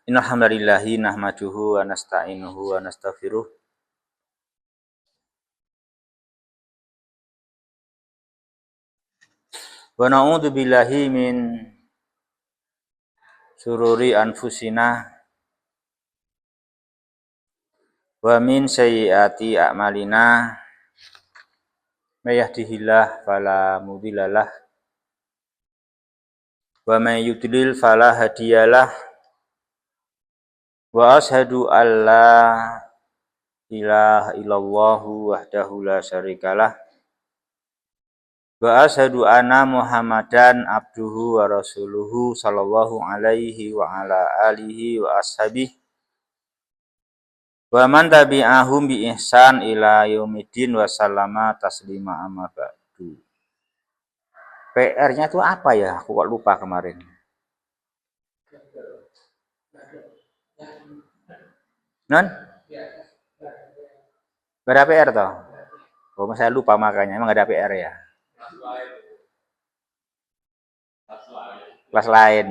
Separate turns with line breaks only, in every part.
Innal hamdalillahi nahmaduhu wa nasta'inuhu wa nastaghfiruh wa na'udzu billahi min sururi anfusina wa min sayyiati a'malina may yahdihillahu fala mudhillalah wa may yudlil fala hadiyalah wa asyhadu an la ilaha illallah wahdahu la syarikalah wa asyhadu anna Muhammadan abduhu wa rasuluhu sallallahu alaihi wa ala alihi wa ashabihi wa man tabi'ahum bi ihsan ila yaumiddin wa sallama taslima amma ba'du. PR-nya itu apa ya? Aku kok lupa kemarin. Non? Gak ada PR toh? Oh, saya lupa makanya. Emang gak ada PR ya? Kelas lain.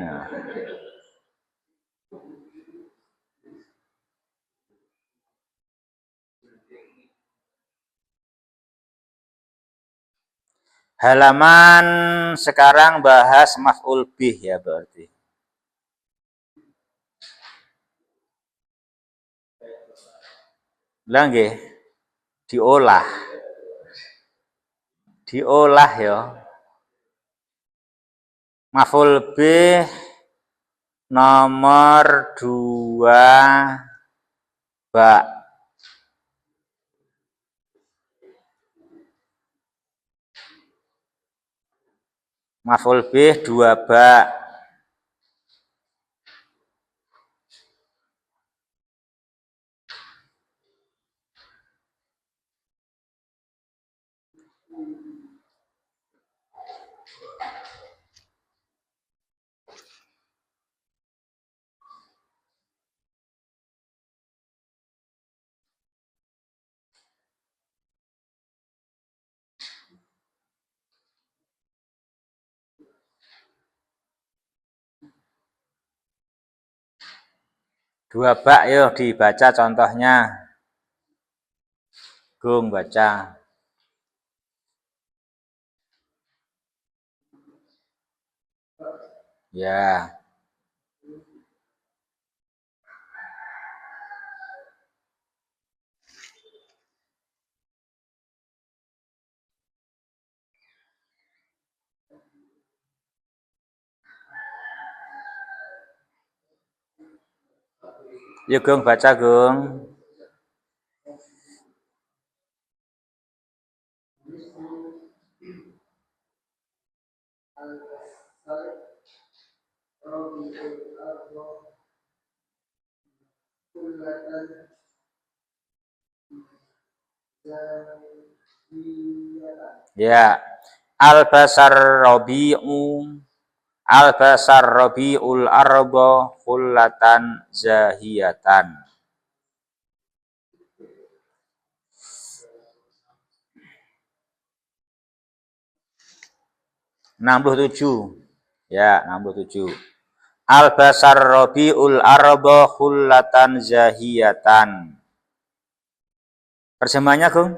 Halaman sekarang bahas maf'ul bih ya berarti. Lah nggih. Diolah. Diolah ya. Maf'ul bih nomor 2 ba. Maf'ul bih 2 ba. Dua bak yuk dibaca contohnya. Gung baca. Ya. Yuk Gung baca Gung. Ya. Al-basar rabi'ul arba khullatan zahiyatan. Enam puluh tujuh. Ya, 67. Al-basar rabi'ul arba khullatan zahiyatan. Terjemahnya, Gung?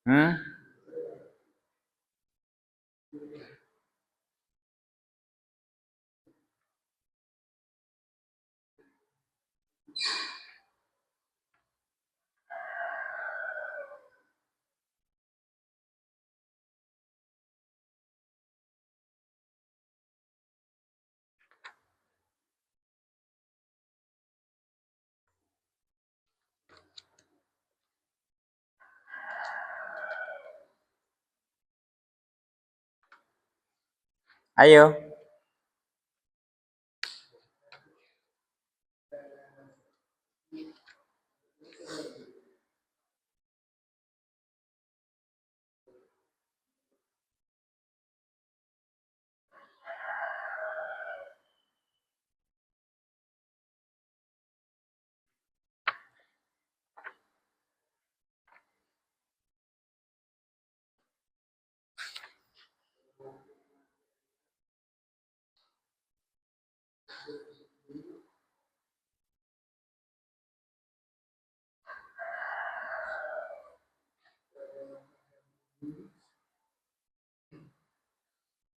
Hmm? Ayo.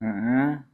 Mm-mm.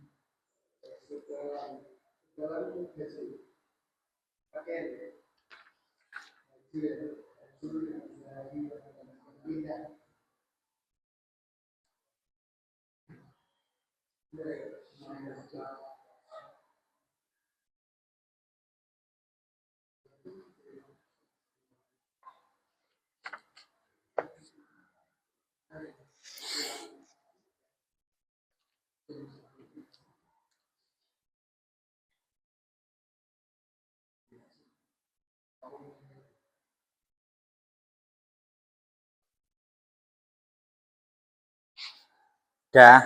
Dah.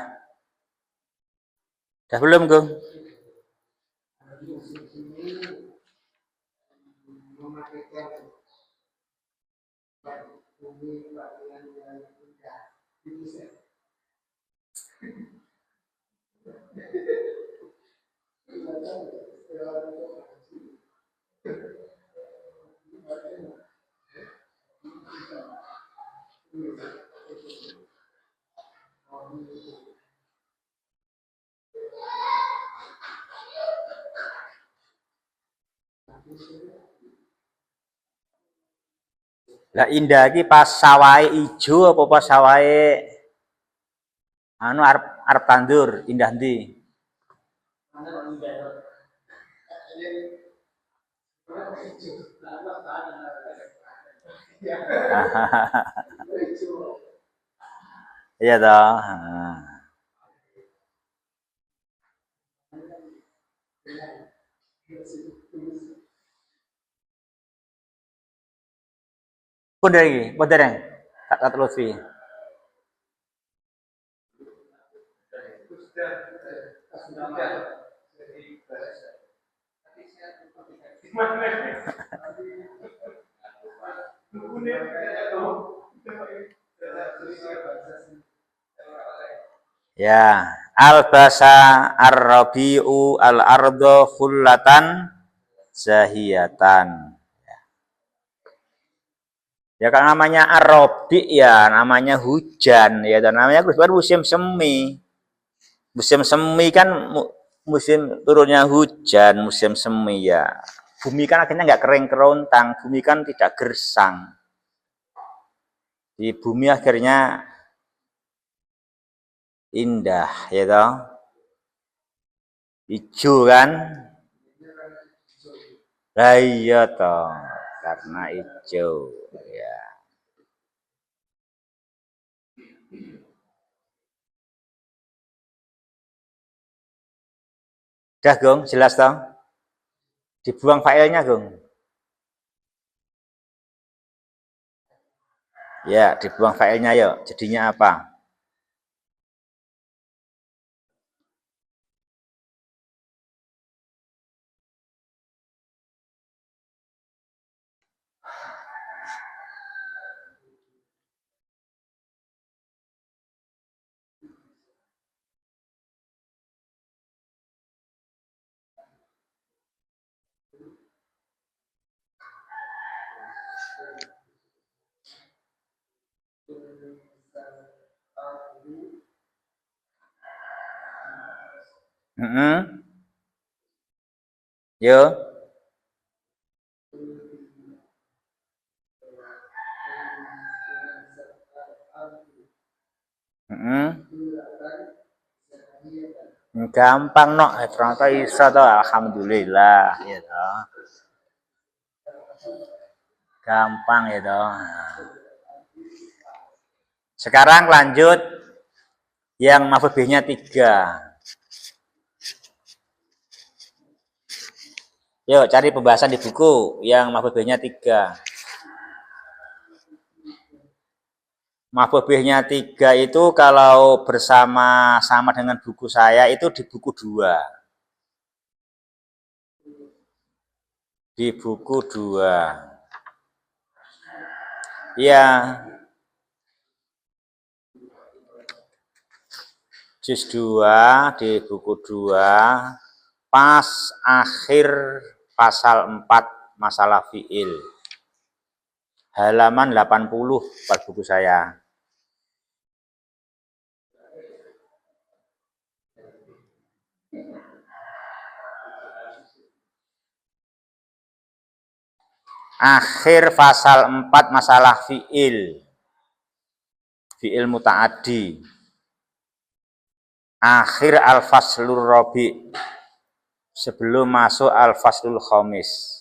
Dah belum, Gung? Lah indah iki pas sawahe ijo apa pas sawahe anu arep tandur, indah ndi? Iya toh. Pun dari, pun dari, Kak Lutfi. Ya, albasa ar-rabi'u al-ardo khullatan zahiyatan. Ya kan namanya ar-rabi ya, namanya hujan ya, dan namanya musim semi. Musim semi kan musim turunnya hujan, musim semi ya. Bumi kan akhirnya nggak kering kerontang, bumi kan tidak gersang. Di bumi akhirnya indah ya toh. Hijau kan? Lah iya toh, karena hijau ya. Dah Gong, jelas toh? Dibuang filenya Gong. Ya, dibuang filenya yuk. Jadinya apa? Yo. Gampang no, ternyata iso to, alhamdulillah ya toh. Gampang ya toh. Sekarang lanjut yang maf'ul bihnya 3. Yuk cari pembahasan di buku yang maf'ul bihnya 3. Maf'ul bihnya 3 itu kalau bersama-sama dengan buku saya itu di buku 2. Di buku 2. Ya, juz 2 di buku 2 pas akhir pasal 4 masalah fiil. Halaman 80 pas buku saya. Akhir pasal 4 masalah fiil. Fiil muta'addi. Akhir al-faslur rabi' sebelum masuk al-faslul khamis.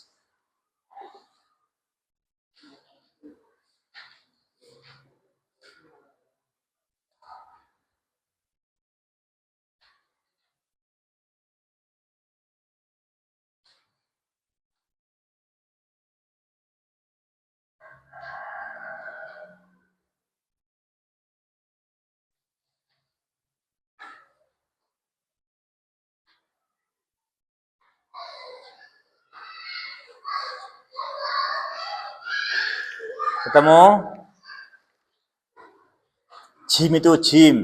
Ketemu? Jim itu Jim.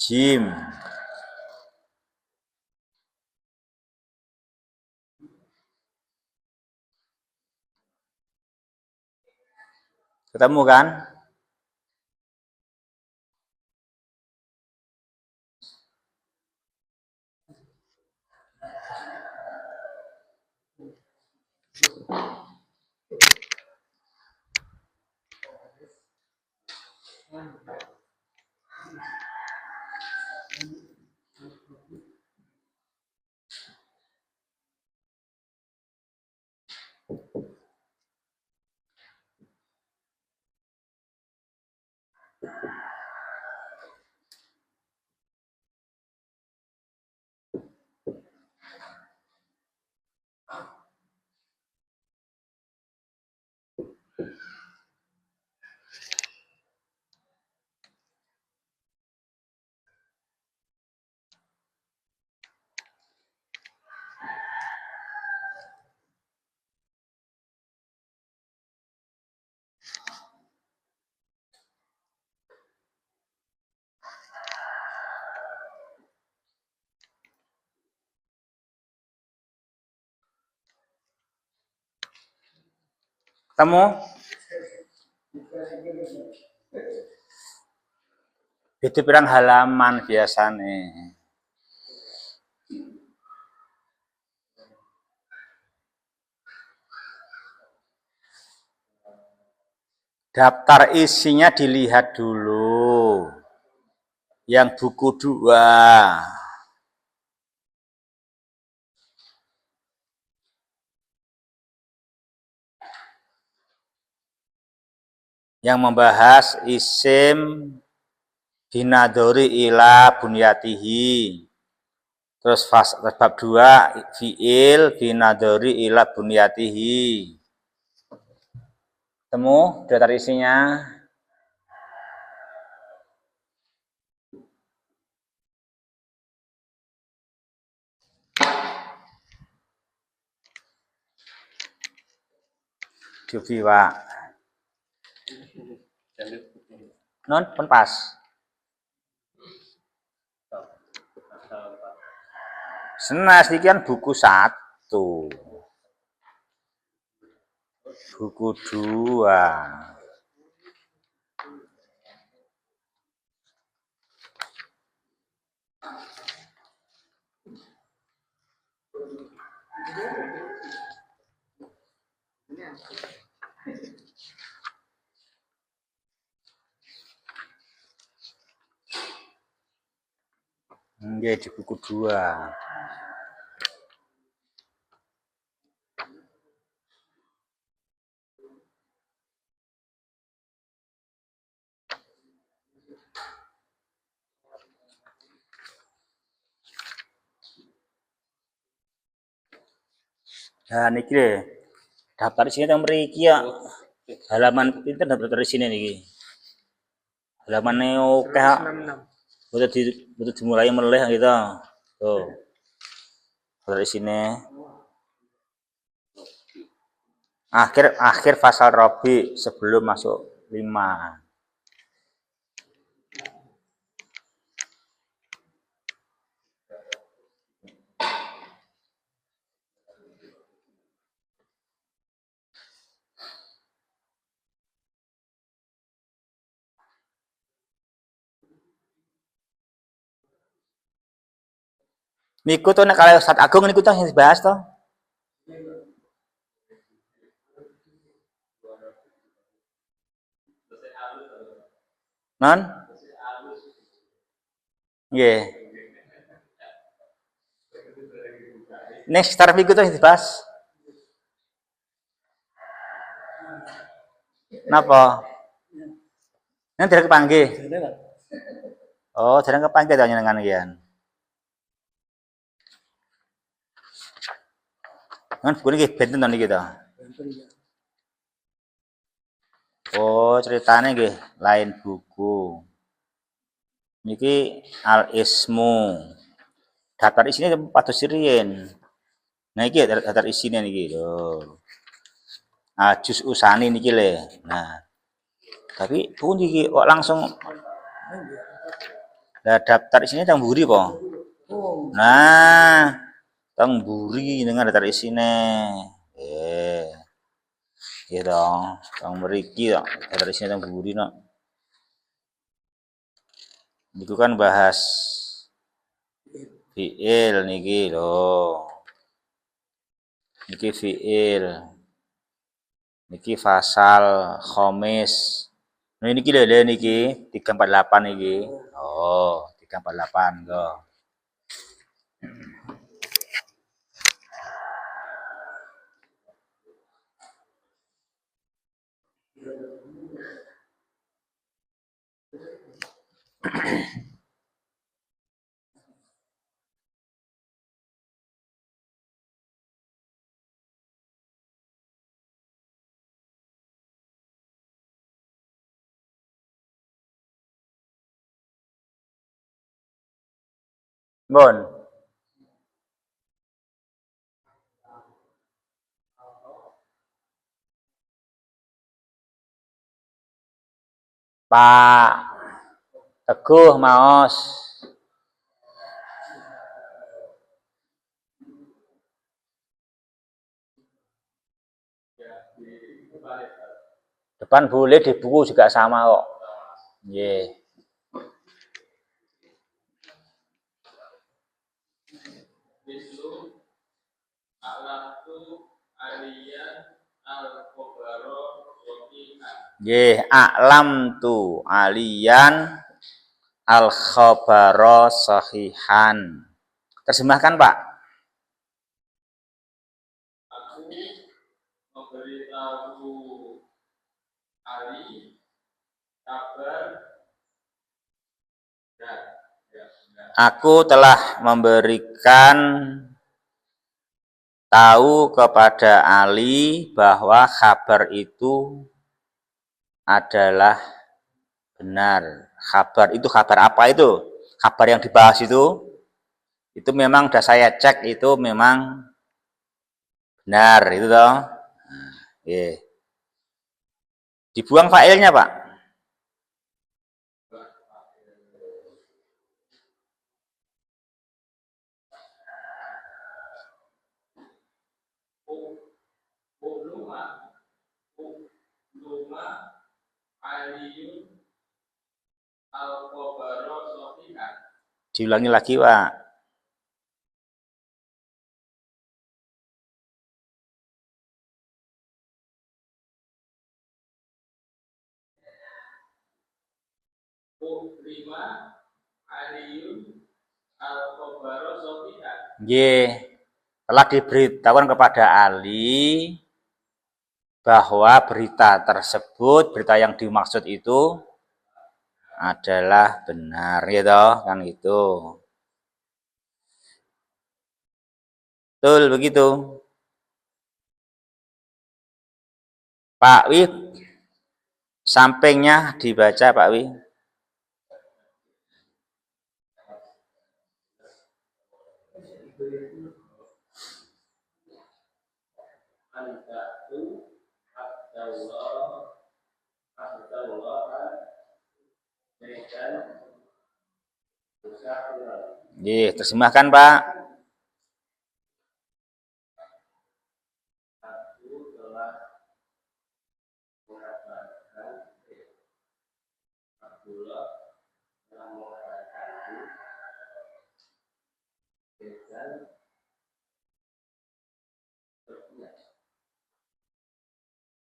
Jim. Ketemu kan? Ketemu? Itu pirang halaman biasane. Daftar isinya dilihat dulu. Yang buku 2. Yang membahas isim binadori ila bunyatihi. Terus bab 2 fiil binadori ila bunyatihi. Temu daftar isinya. Jufi Pak. Non pun pas. Senas iki kan buku 1. Buku 2. Nggih di buku 2. Nah niki lho. Daftar sini teng mriki ya. Halaman pinten daftar sini niki. Halamane akeh. Butuh dimulai meleh gitu. Tuh. Daftar sini. Akhir fasal Robi sebelum masuk 5. Niku tuh nek kalau Ustaz Agung niku tuh yang dibahas toh. Non? Nggih. Next start niku tuh yang dibahas. Napa? Nang dereng kepanggih. Oh, dereng kepanggih to njenengan kian. Kan buku niki benten to niki to. Oh, ceritanya nggih lain buku. Niki Al Ismu. Daftar isine pados sirien. Nah iki daftar isine niki lho. Jus usani niki le. Nah. Tapi buku niki kok langsung lah daftar isine teng mburi po. Nah, teng mburi dengan daftar isine. Iya dong, teng mriki to. Daftar isine teng mburi no. Niku kan bahas fiil niki lho. Niki fiil. Niki fasal khomis. Nah niki lho niki 348 niki. Oh, 348 lho. Bon. Pak Teguh maos. Depan boleh di buku juga sama kok. Nggih. Nggih, a'lam tu aliyan al khabara sahihan. Terjemahkan, Pak. Memberitahu Ali kabar. Aku telah memberikan tahu kepada Ali bahwa kabar itu adalah benar. Kabar itu kabar apa itu? Kabar yang dibahas itu memang sudah saya cek itu memang benar itu toh. Nah, dibuang failnya, Pak. Diulangi lagi, Pak. Nggih, telah diberitahukan kepada Ali bahwa berita tersebut, berita yang dimaksud itu adalah benar, gitu kan gitu. Betul begitu. Pak Wi, sampingnya dibaca Pak Wi. Terjemahkan Pak.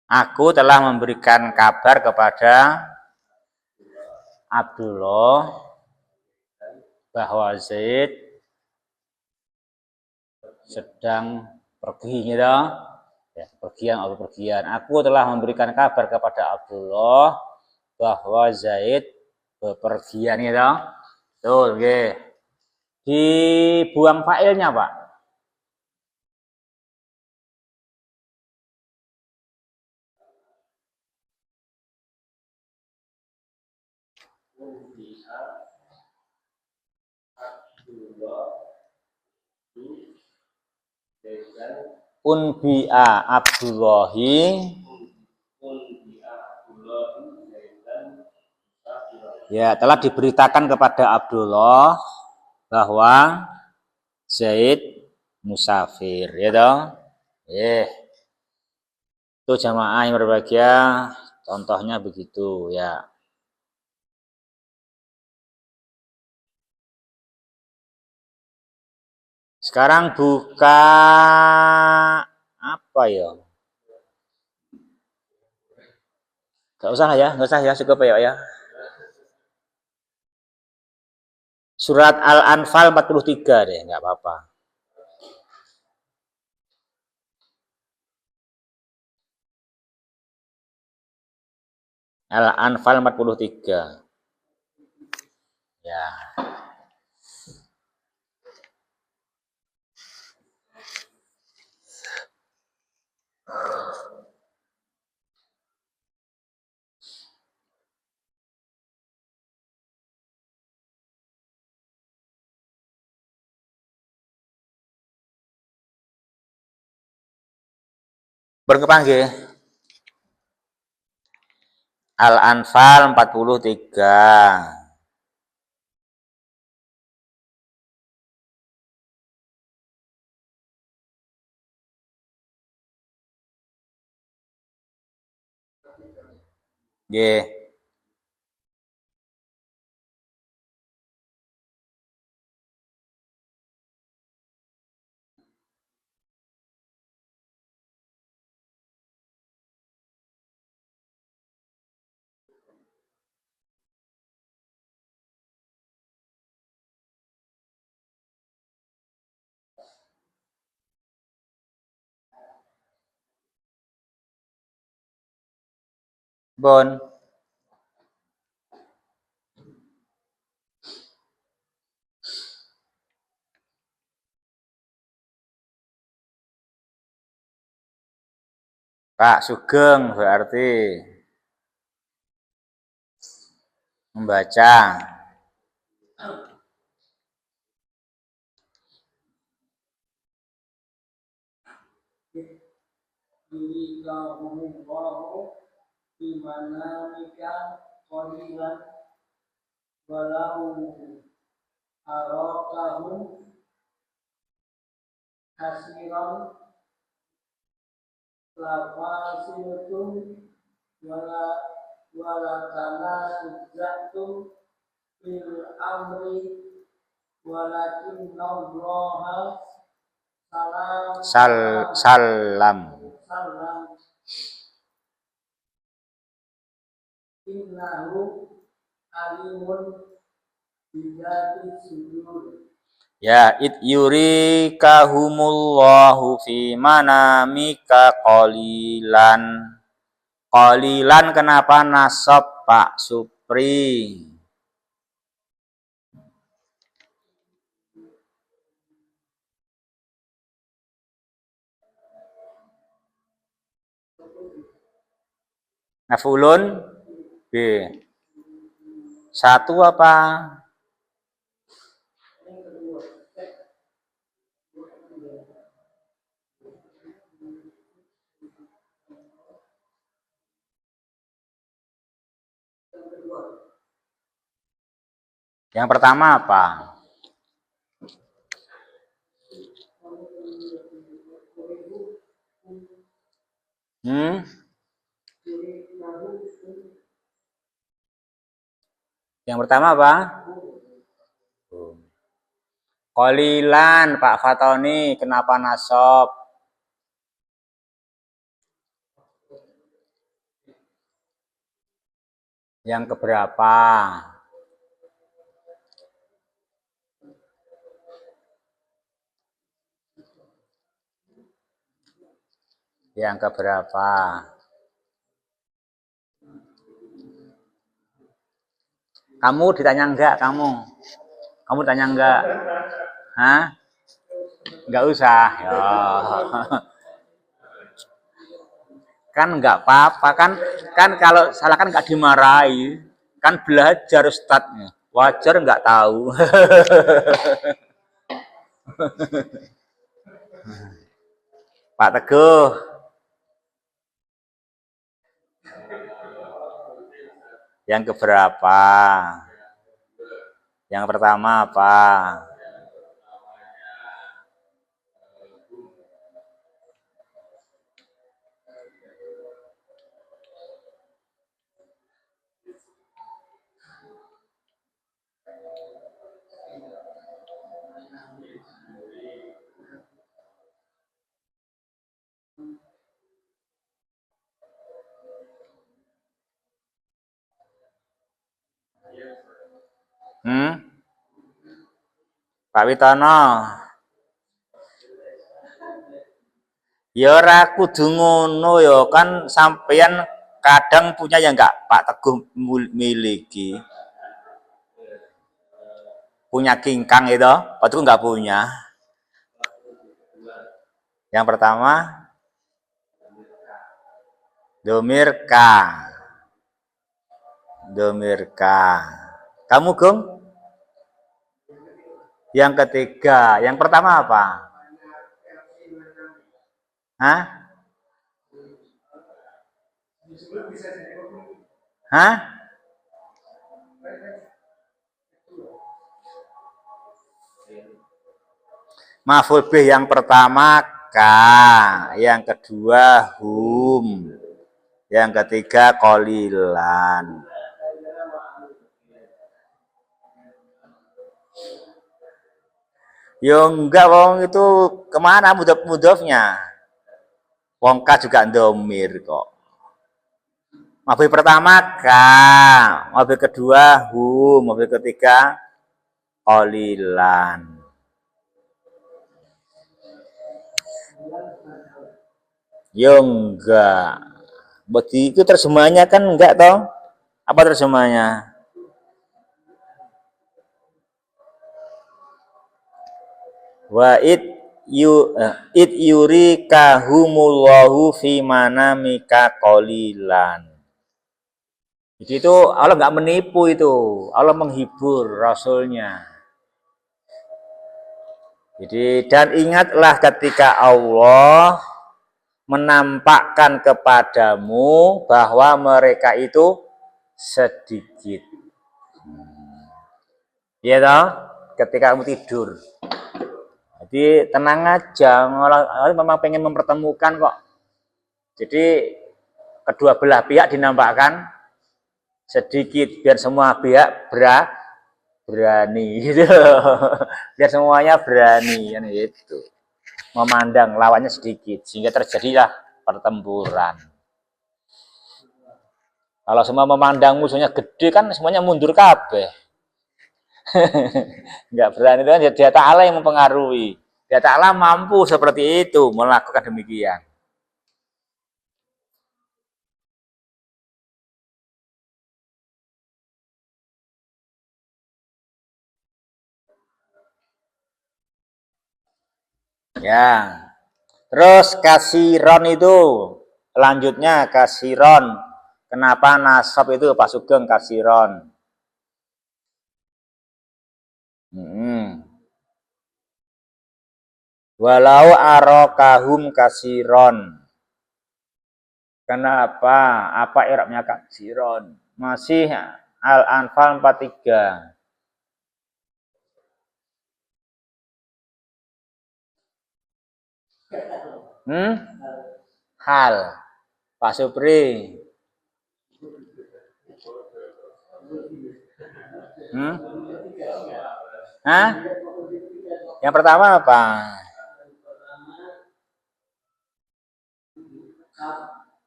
Aku telah memberikan kabar kepada Abdullah bahwa Zaid sedang pergi gitu. Ya, pergian. Aku telah memberikan kabar kepada Abdullah bahwa Zaid bepergian gitu. Tuh, nggih. Dibuang failnya, Pak. Unbi'a Abdullahi ya telah diberitakan kepada Abdullah bahwa Zaid musafir ya toh. Itu jamaah yang berbahagia contohnya begitu ya. Sekarang buka apa ya? Gak usah ya, cukup ya. Surat Al-Anfal 43 deh, nggak apa-apa. Al-Anfal 43. Ya. Berkepanggih. Al-Anfal 43. Nggih. Bon. Pak Sugeng berarti membaca. Yurikahumullahu dimana nikah qalilan walau arakahum hasiran lafasilutum wala tanaza'tum fil amri walakinnallaha salam innahu alimun bidati sudur. Ya, yurikahumullahu fi manamika qalilan. Qalilan kenapa nasab Pak Supri? Maf'ulun B. Satu apa? Yang pertama apa? Yang pertama apa? Qalilan, Pak Fatoni, kenapa nasab? Yang keberapa? Yang keberapa? Kamu ditanya enggak kamu? Kamu tanya enggak? Hah? Enggak usah. Ya. Kan enggak apa-apa kan kalau salah kan enggak dimarahi. Kan belajar ustadznya. Wajar enggak tahu. Pak Teguh. Yang keberapa? Yang pertama apa? Pak Witono. Ya ora kudu ngono ya kan sampeyan kadang punya yang enggak Pak Teguh miliki. Punya kingkang itu, Pak Teguh enggak punya. Yang pertama domir K. Domir K. Kamu Gong? Yang ketiga, yang pertama apa? Hah? Hah? Maf'ul bih yang pertama K, yang kedua hum, yang ketiga qalilan. Yo enggak wong itu kemana mudhof-mudhofnya? Wong K juga domir kok. Maf'ul pertama K, maf'ul kedua hum, maf'ul ketiga qalilan. Yo enggak. Berarti itu terjemahnya kan enggak toh? Apa terjemahnya? Wa it yuri kahumullahu fi manamika qalilan. Jadi itu Allah enggak menipu itu. Allah menghibur Rasulnya. Jadi dan ingatlah ketika Allah menampakkan kepadamu bahwa mereka itu sedikit. Iya toh? Ketika kamu tidur. Jadi tenang aja, Allah memang pengen mempertemukan kok. Jadi kedua belah pihak dinampakkan sedikit biar semua pihak berani gitu. Biar semuanya berani kan gitu. Memandang lawannya sedikit sehingga terjadilah pertempuran. Kalau semua memandang musuhnya gede kan semuanya mundur kabeh. Enggak berani itu kan dia Ta'ala yang mempengaruhi. Dia Ta'ala mampu seperti itu melakukan demikian. Ya. Terus kasiron itu lanjutnya kasiron Kenapa nasab itu Pak Sugeng kasiron? Walau arokahum kasiron. Kenapa? Apa i'rabnya kasiron? Masih Al-Anfal 43. Hal. Pak Supri. Hah? Yang pertama apa?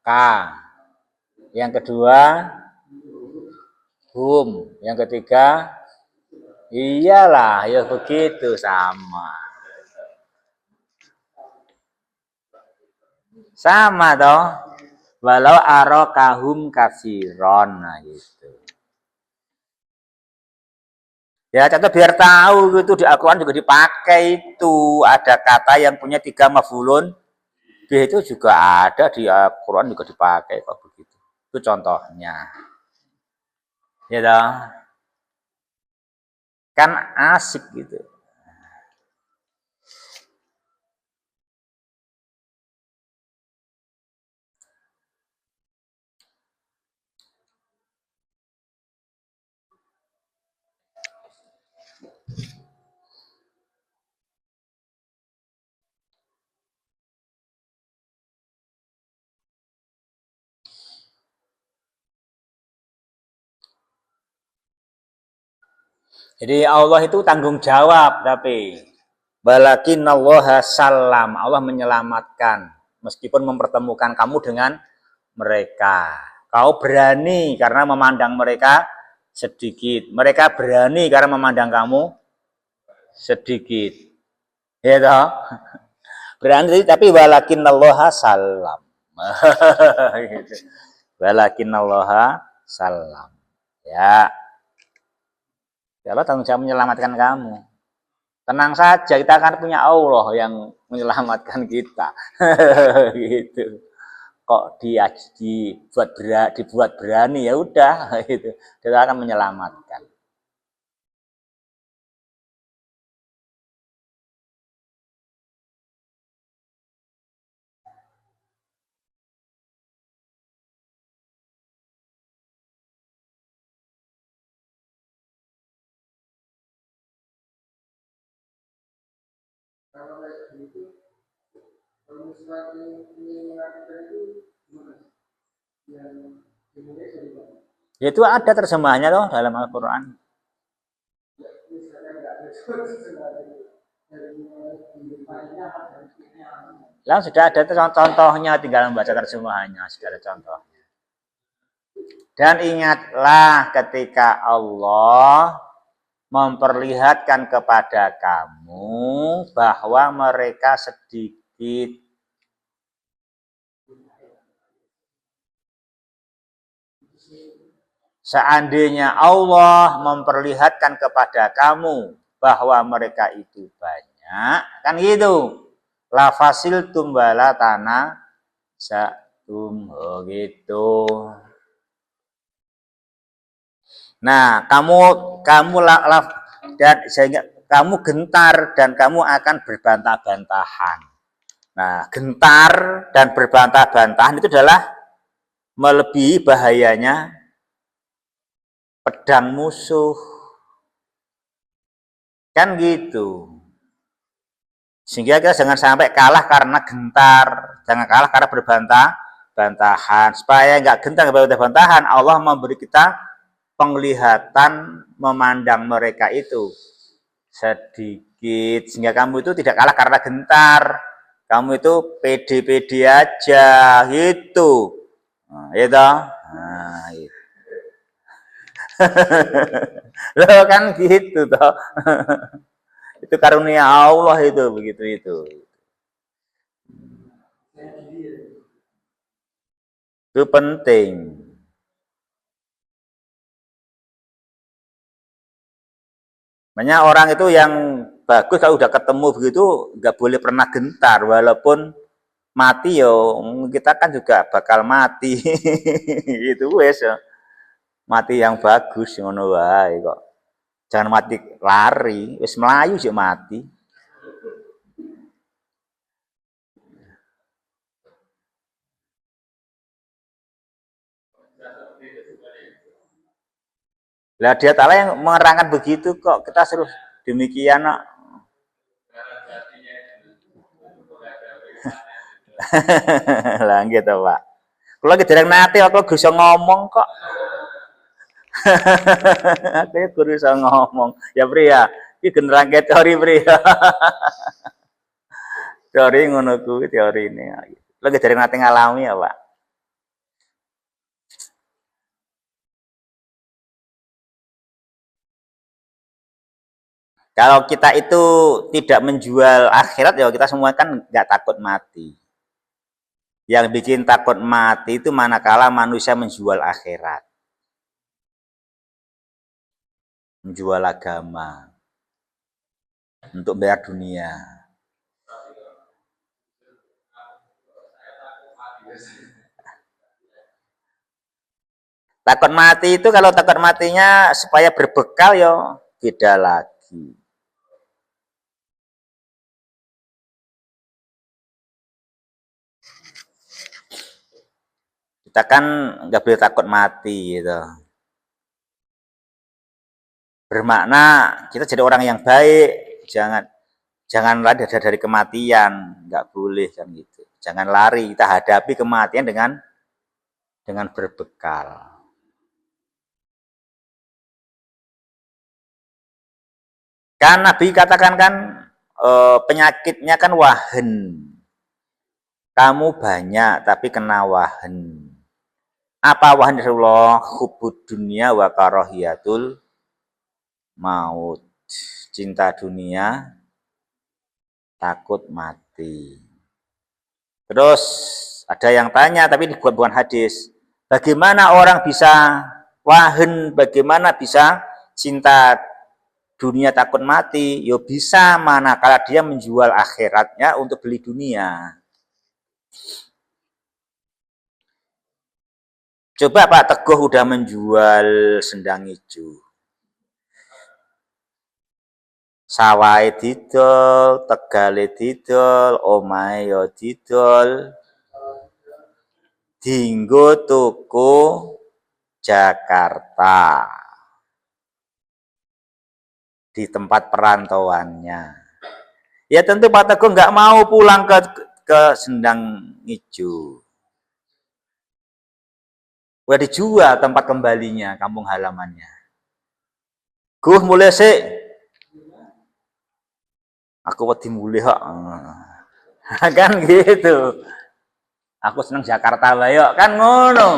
K. Yang kedua hum. Yang ketiga iyalah, ya begitu sama. Sama toh. Walau arokahum kasiron. Nah gitu. Ya contoh biar tahu itu di Al-Quran juga dipakai itu. Ada kata yang punya 3 maf'ulun bih itu juga ada di Al-Quran juga dipakai kok begitu. Itu contohnya. Ya toh. Kan asik gitu. Jadi Allah itu tanggung jawab tapi walakinallaha salam, Allah menyelamatkan meskipun mempertemukan kamu dengan mereka. Kau berani karena memandang mereka sedikit. Mereka berani karena memandang kamu sedikit. Ya toh? Berani tapi walakinallaha salam. Walakinallaha salam. Ya. Ya Allah tanggung jawab menyelamatkan kamu. Tenang saja, kita akan punya Allah yang menyelamatkan kita. Gitu. Kok dibuat berani ya udah gitu. Dia akan menyelamatkan. Itu ada terjemahannya loh dalam Al-Quran. Lah sudah ada contohnya, tinggal membaca terjemahannya, sudah ada contohnya. Dan ingatlah ketika Allah memperlihatkan kepada kamu bahwa mereka sedikit. Seandainya Allah memperlihatkan kepada kamu bahwa mereka itu banyak, kan gitu. Lafasil tumbala tanah satum, oh gitu. Nah, dan sehingga kamu gentar dan kamu akan berbantah-bantahan. Nah, gentar dan berbantah-bantahan itu adalah melebihi bahayanya pedang musuh. Kan gitu. Sehingga kita jangan sampai kalah karena gentar, jangan kalah karena berbantah-bantahan. Supaya nggak gentar, nggak berbantah-bantahan, Allah memberi kita penglihatan memandang mereka itu sedikit. Sehingga kamu itu tidak kalah karena gentar. Kamu itu pede-pede aja gitu. Nah, itu. Nah, gitu. Loh kan gitu toh. Itu karunia Allah itu begitu itu. Itu penting. Banyak orang itu yang bagus kalau udah ketemu begitu nggak boleh pernah gentar walaupun mati yo kita kan juga bakal mati. Itu wes yo. Mati yang bagus ngono wae kok. Jangan mati lari, wis melayu sih mati. Lah dia Ta'ala yang menerangkan begitu kok kita suruh demikian kok. Lah gitu Pak. Kalau dereng nate aku bisa ngomong kok. Aku guru bisa ngomong. Ya pria, iki generangke teori pria. Teori ngono kuwi teori ini. Lagi dereng nate ngalami ya, Pak. Kalau kita itu tidak menjual akhirat ya kita semua kan nggak takut mati. Yang bikin takut mati itu manakala manusia menjual akhirat. Menjual agama. Untuk bayar dunia. Takut mati itu kalau takut matinya supaya berbekal ya beda lagi. Kita kan nggak boleh takut mati gitu. Bermakna kita jadi orang yang baik, jangan lari dari kematian, nggak boleh kan gitu. Jangan lari, kita hadapi kematian dengan berbekal. Kan Nabi katakan kan penyakitnya kan wahen. Kamu banyak tapi kena wahen. Apa wahan Rasulullah? Hubud dunia wa karohiyatul maut. Cinta dunia, takut mati. Terus ada yang tanya tapi bukan hadis. Bagaimana orang bisa wahen, bagaimana bisa cinta dunia takut mati? Yo bisa manakala dia menjual akhiratnya untuk beli dunia. Coba Pak Teguh udah menjual sendang hijau. Sawai didol, Tegale didol, omahe yo didol. Dinggo tuku Jakarta. Di tempat perantauannya. Ya tentu Pak Teguh nggak mau pulang ke Sendang Hijau. Udah dijual tempat kembalinya, kampung halamannya. Guh mulai sih. Aku wedi mulai kok. Kan gitu. Aku seneng Jakarta lah yuk. Kan ngono.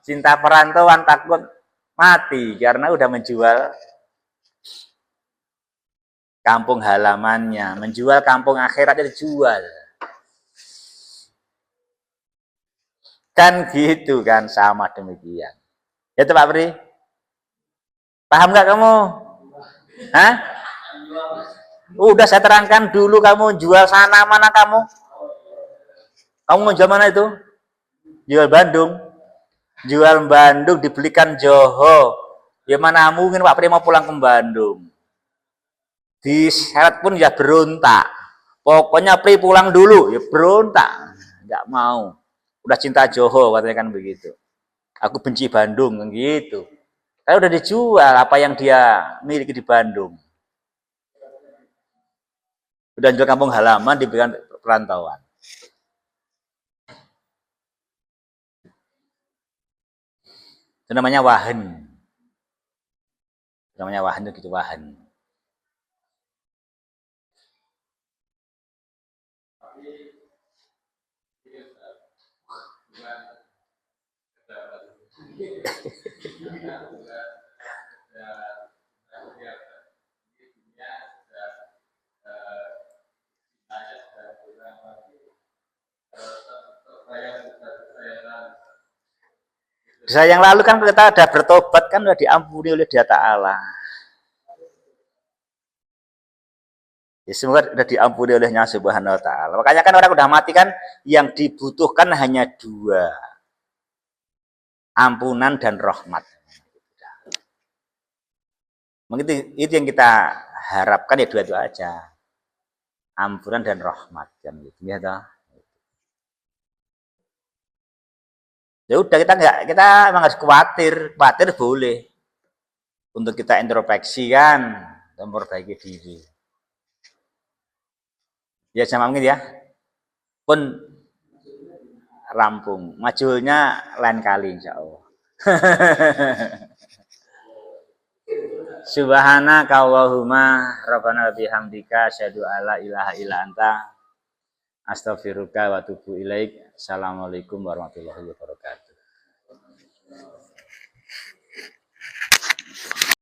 Cinta perantauan takut mati karena udah menjual kampung halamannya, menjual kampung akhiratnya dijual. Kan gitu kan, sama demikian. Ya Pak Pri? Paham nggak kamu? Hah? Udah saya terangkan dulu kamu jual sana mana kamu? Kamu mau jual mana itu? Jual Bandung. Jual Bandung dibelikan Joho. Ya mana mungkin Pak Pri mau pulang ke Bandung. Diseret pun ya berontak. Pokoknya Pri pulang dulu, ya berontak. Nggak mau. Udah cinta Joho katanya kan begitu. Aku benci Bandung kan gitu. Kalau udah dijual apa yang dia miliki di Bandung. Udah jual kampung halaman diberikan perantauan. Itu namanya wahen. Itu namanya wahen itu gitu wahen. Dosa yang lalu kan kita ada bertobat kan sudah diampuni oleh Dia Ta'ala. Ya, semoga sudah diampuni olehnya Subhanahu wa taala. Makanya kan orang udah mati kan yang dibutuhkan hanya dua. Ampunan dan rahmat. Mungkin itu yang kita harapkan ya dua itu aja. Ampunan dan rahmat kan gitu ya toh. Ya udah kita emang harus khawatir boleh untuk kita introspeksi kan, memperbaiki diri. Ya sama mungkin ya. Pun rampung. Majulnya lain kali insya Allah. Subhanaka Allahumma rabbana bihamdika asyhadu alla ilaha illa anta astaghfiruka wa atubu ilaik. Assalamualaikum warahmatullahi wabarakatuh.